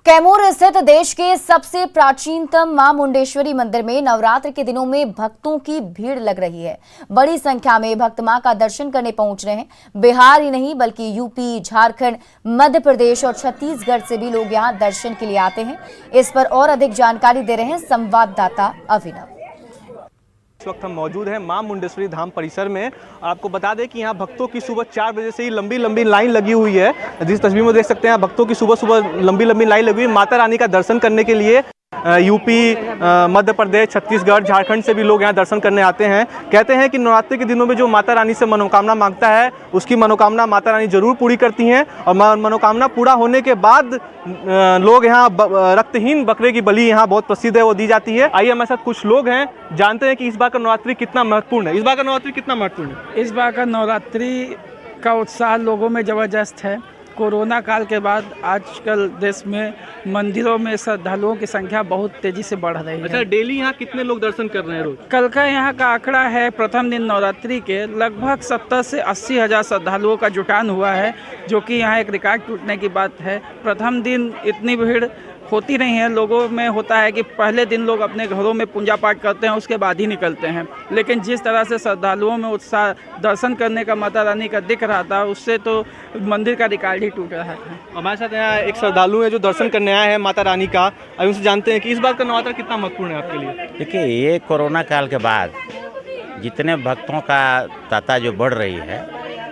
कैमूर स्थित देश के सबसे प्राचीनतम मां मुंडेश्वरी मंदिर में नवरात्र के दिनों में भक्तों की भीड़ लग रही है। बड़ी संख्या में भक्त मां का दर्शन करने पहुंच रहे हैं। बिहार ही नहीं बल्कि यूपी, झारखंड, मध्य प्रदेश और छत्तीसगढ़ से भी लोग यहां दर्शन के लिए आते हैं। इस पर और अधिक जानकारी दे रहे हैं संवाददाता अभिनव। इस वक्त हम मौजूद हैं मां मुंडेश्वरी धाम परिसर में। आपको बता दें कि यहाँ भक्तों की सुबह 4 बजे से ही लंबी लंबी लाइन लगी हुई है। जिस तस्वीर में देख सकते हैं भक्तों की सुबह सुबह लंबी लंबी लाइन लगी हुई है माता रानी का दर्शन करने के लिए। यूपी, मध्य प्रदेश, छत्तीसगढ़, झारखंड से भी लोग यहाँ दर्शन करने आते हैं। कहते हैं कि नवरात्रि के दिनों में जो माता रानी से मनोकामना मांगता है उसकी मनोकामना माता रानी जरूर पूरी करती हैं और मनोकामना पूरा होने के बाद लोग यहाँ रक्तहीन बकरे की बलि यहाँ बहुत प्रसिद्ध है, वो दी जाती है। आइए हमारे साथ कुछ लोग हैं, जानते हैं कि इस बार का नवरात्रि कितना महत्वपूर्ण है। इस बार का नवरात्रि कितना महत्वपूर्ण है? इस बार का नवरात्रि का उत्साह लोगों में ज़बरदस्त है। कोरोना काल के बाद आजकल देश में मंदिरों में श्रद्धालुओं की संख्या बहुत तेजी से बढ़ रही है। अच्छा, डेली यहाँ कितने लोग दर्शन कर रहे हैं रोज? कल का यहाँ का आंकड़ा है, प्रथम दिन नवरात्रि के लगभग 70 से 80 हज़ार श्रद्धालुओं का जुटान हुआ है, जो कि यहाँ एक रिकॉर्ड टूटने की बात है। प्रथम दिन इतनी भीड़ होती नहीं है। लोगों में होता है कि पहले दिन लोग अपने घरों में पूजा पाठ करते हैं, उसके बाद ही निकलते हैं। लेकिन जिस तरह से श्रद्धालुओं में उत्साह दर्शन करने का माता रानी का दिख रहा था, उससे तो मंदिर का रिकॉर्ड ही टूट रहा था। हमारे साथ यहाँ एक श्रद्धालु है जो दर्शन करने आए हैं माता रानी का। अभी उनसे जानते हैं कि इस बार का नवरात्र कितना महत्वपूर्ण है आपके लिए। देखिए, ये कोरोना काल के बाद जितने भक्तों का तांता जो बढ़ रही है,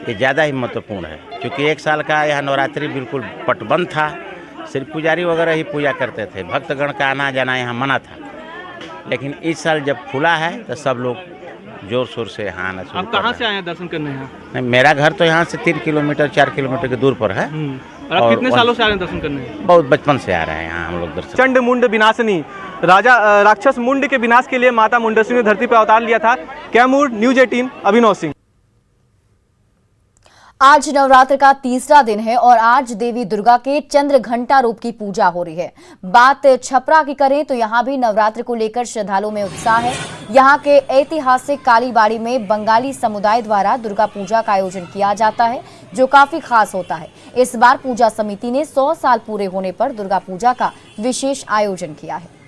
ये ज़्यादा ही महत्वपूर्ण है। क्योंकि एक साल का यह नवरात्रि बिल्कुल पटबंद था, सिर्फ पुजारी वगैरह ही पूजा करते थे, भक्तगण का आना जाना यहाँ मना था। लेकिन इस साल जब खुला है तो सब लोग जोर शोर से यहाँ आना शुरू। आप कहाँ से आए हैं दर्शन करने यहाँ? नहीं, मेरा घर तो यहाँ से 3 किलोमीटर 4 किलोमीटर के दूर पर है। और आप कितने सालों से आ रहे हैं दर्शन करने? बहुत बचपन से आ रहे हैं यहाँ हम लोग दर्शन। चंड मुंड विनाशनी, राक्षस मुंड के विनाश के लिए माता मुंडेश्वरी ने धरती पर अवतार लिया था। कैमूर, न्यूज़ 18, अभिनव सिंह। आज नवरात्र का तीसरा दिन है और आज देवी दुर्गा के चंद्र घंटा रूप की पूजा हो रही है। बात छपरा की करें तो यहाँ भी नवरात्र को लेकर श्रद्धालुओं में उत्साह है। यहाँ के ऐतिहासिक कालीबाड़ी में बंगाली समुदाय द्वारा दुर्गा पूजा का आयोजन किया जाता है, जो काफी खास होता है। इस बार पूजा समिति ने 100 साल पूरे होने पर दुर्गा पूजा का विशेष आयोजन किया है।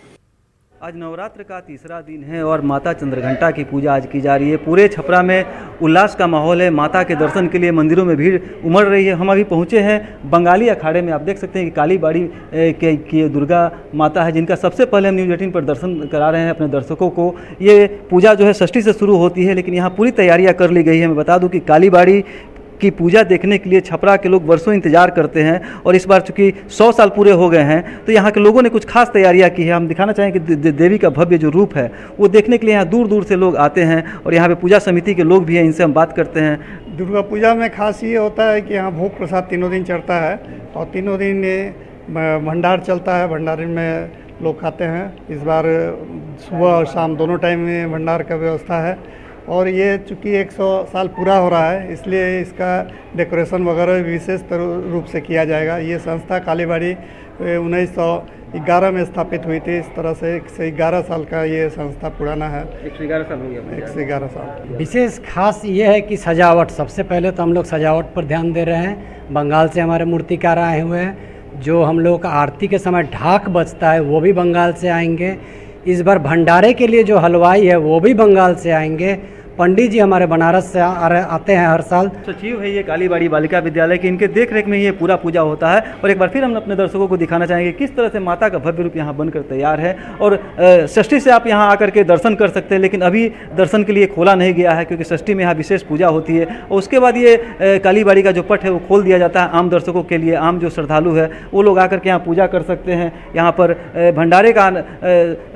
आज नवरात्र का तीसरा दिन है और माता चंद्रघंटा की पूजा आज की जा रही है। पूरे छपरा में उल्लास का माहौल है। माता के दर्शन के लिए मंदिरों में भीड़ उमड़ रही है। हम अभी पहुंचे हैं बंगाली अखाड़े में। आप देख सकते हैं कि कालीबाड़ी की दुर्गा माता है, जिनका सबसे पहले हम न्यूज़ 18 पर दर्शन करा रहे हैं अपने दर्शकों को। ये पूजा जो है षष्ठी से शुरू होती है, लेकिन यहाँ पूरी तैयारियाँ कर ली गई है। मैं बता दूँ कि कालीबाड़ी की पूजा देखने के लिए छपरा के लोग वर्षों इंतजार करते हैं और इस बार चूंकि 100 साल पूरे हो गए हैं तो यहाँ के लोगों ने कुछ खास तैयारियाँ की है। हम दिखाना चाहेंगे कि देवी का भव्य जो रूप है वो देखने के लिए यहाँ दूर दूर से लोग आते हैं और यहाँ पे पूजा समिति के लोग भी हैं, इनसे हम बात करते हैं। दुर्गा पूजा में खास ये होता है कि यहाँ भोग प्रसाद तीनों दिन चढ़ता है और तीनों दिन भंडार चलता है। भंडारे में लोग खाते हैं। इस बार सुबह और शाम दोनों टाइम में भंडार का व्यवस्था है और ये चूँकि 100 साल पूरा हो रहा है, इसलिए इसका डेकोरेशन वगैरह विशेष रूप से किया जाएगा। ये संस्था कालीबाड़ी 1911 में स्थापित हुई थी। इस तरह से 111 साल का ये संस्था पुराना है। 111 साल हो गया। 111 साल। विशेष खास ये है कि सजावट, सबसे पहले तो हम लोग सजावट पर ध्यान दे रहे हैं। बंगाल से हमारे मूर्तिकार आए हुए हैं। जो हम लोग का आरती के समय ढाक बजता है वो भी बंगाल से आएंगे। इस बार भंडारे के लिए जो हलवाई है वो भी बंगाल से आएंगे। पंडित जी हमारे बनारस से आते हैं हर साल। सचिव है ये कालीबाड़ी बालिका विद्यालय के, इनके देखरेख में ये पूरा पूजा होता है। और एक बार फिर हम अपने दर्शकों को दिखाना चाहेंगे किस तरह से माता का भव्य रूप यहाँ बनकर तैयार है। और षष्ठी से आप यहाँ आकर के दर्शन कर सकते हैं, लेकिन अभी दर्शन के लिए खोला नहीं गया है क्योंकि षष्ठी में यहाँ विशेष पूजा होती है। और उसके बाद ये कालीबाड़ी का जो पट है वो खोल दिया जाता है आम दर्शकों के लिए। आम जो श्रद्धालु है वो लोग आकर के यहाँ पूजा कर सकते हैं, यहाँ पर भंडारे का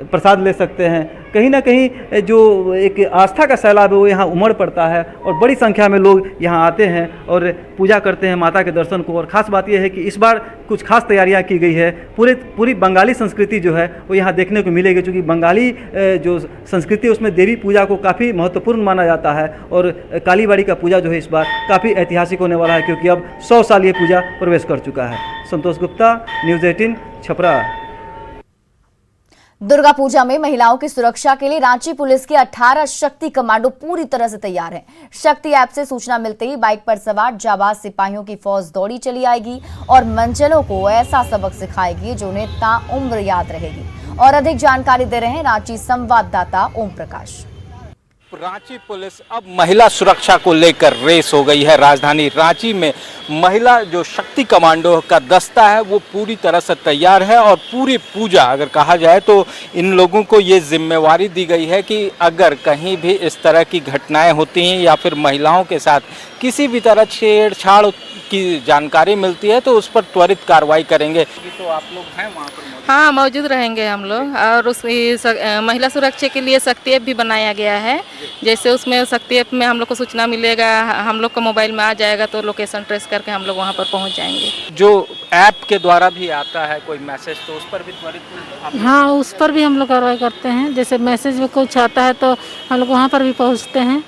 प्रसाद ले सकते हैं। कहीं ना कहीं जो एक आस्था का सैलाब है वो यहाँ उमड़ पड़ता है और बड़ी संख्या में लोग यहाँ आते हैं और पूजा करते हैं माता के दर्शन को। और ख़ास बात यह है कि इस बार कुछ खास तैयारियाँ की गई है। पूरी बंगाली संस्कृति जो है वो यहाँ देखने को मिलेगी, क्योंकि बंगाली जो संस्कृति है उसमें देवी पूजा को काफ़ी महत्वपूर्ण माना जाता है। और कालीबाड़ी का पूजा जो है इस बार काफ़ी ऐतिहासिक होने वाला है, क्योंकि अब 100 साल ये पूजा प्रवेश कर चुका है। संतोष गुप्ता, न्यूज़ 18, छपरा। दुर्गा पूजा में महिलाओं की सुरक्षा के लिए रांची पुलिस के 18 शक्ति कमांडो पूरी तरह से तैयार हैं। शक्ति ऐप से सूचना मिलते ही बाइक पर सवार जाबाज सिपाहियों की फौज दौड़ी चली आएगी और मंचलों को ऐसा सबक सिखाएगी जो उन्हें ताउम्र याद रहेगी। और अधिक जानकारी दे रहे हैं रांची संवाददाता ओम प्रकाश। रांची पुलिस अब महिला सुरक्षा को लेकर रेस हो गई है। राजधानी रांची में महिला जो शक्ति कमांडो का दस्ता है वो पूरी तरह से तैयार है और पूरी पूजा अगर कहा जाए तो इन लोगों को ये जिम्मेवारी दी गई है कि अगर कहीं भी इस तरह की घटनाएं होती हैं या फिर महिलाओं के साथ किसी भी तरह छेड़छाड़ की जानकारी मिलती है तो उस पर त्वरित कार्रवाई करेंगे। तो आप लोग हैं वहाँ पर? हाँ, मौजूद रहेंगे हम लोग। और उस महिला सुरक्षा के लिए शक्ति ऐप भी बनाया गया है। जैसे उसमें शक्ति ऐप में हम लोग को सूचना मिलेगा, हम लोग को मोबाइल में आ जाएगा तो लोकेशन ट्रेस करके हम लोग वहाँ पर पहुँच जाएंगे। जो ऐप के द्वारा भी आता है कोई मैसेज तो उस पर भी त्वरित? हाँ, उस पर भी हम लोग कार्रवाई करते हैं। जैसे मैसेज में कुछ आता है तो हम लोग वहाँ पर भी पहुँचते हैं।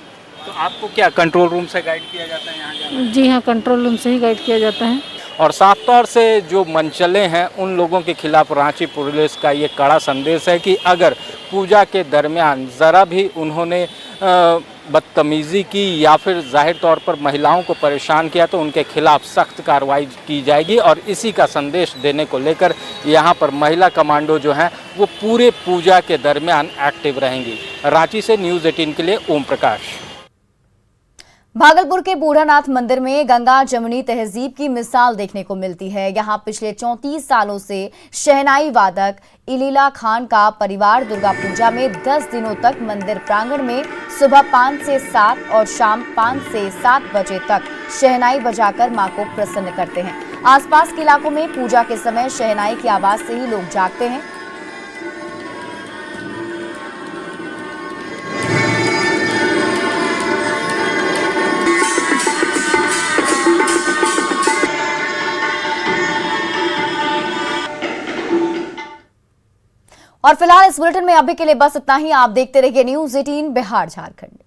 तो आपको क्या कंट्रोल रूम से गाइड किया जाता है यहाँ जाने? जी हाँ, कंट्रोल रूम से ही गाइड किया जाता है। और साफ तौर से जो मंचले हैं उन लोगों के खिलाफ रांची पुलिस का ये कड़ा संदेश है कि अगर पूजा के दरमियान ज़रा भी उन्होंने बदतमीज़ी की या फिर जाहिर तौर पर महिलाओं को परेशान किया तो उनके खिलाफ सख्त कार्रवाई की जाएगी। और इसी का संदेश देने को लेकर यहाँ पर महिला कमांडो जो हैं वो पूरे पूजा के दरमियान एक्टिव रहेंगी। रांची से न्यूज़ 18 के लिए ओम प्रकाश। भागलपुर के बूढ़ानाथ मंदिर में गंगा जमुनी तहजीब की मिसाल देखने को मिलती है। यहां पिछले 34 सालों से शहनाई वादक इलीला खान का परिवार दुर्गा पूजा में 10 दिनों तक मंदिर प्रांगण में सुबह 5 से 7 और शाम 5 से 7 बजे तक शहनाई बजाकर मां को प्रसन्न करते हैं। आसपास के इलाकों में पूजा के समय शहनाई की आवाज से ही लोग जागते हैं। और फिलहाल इस बुलेटिन में अभी के लिए बस इतना ही। आप देखते रहिए न्यूज़ 18 बिहार झारखंड।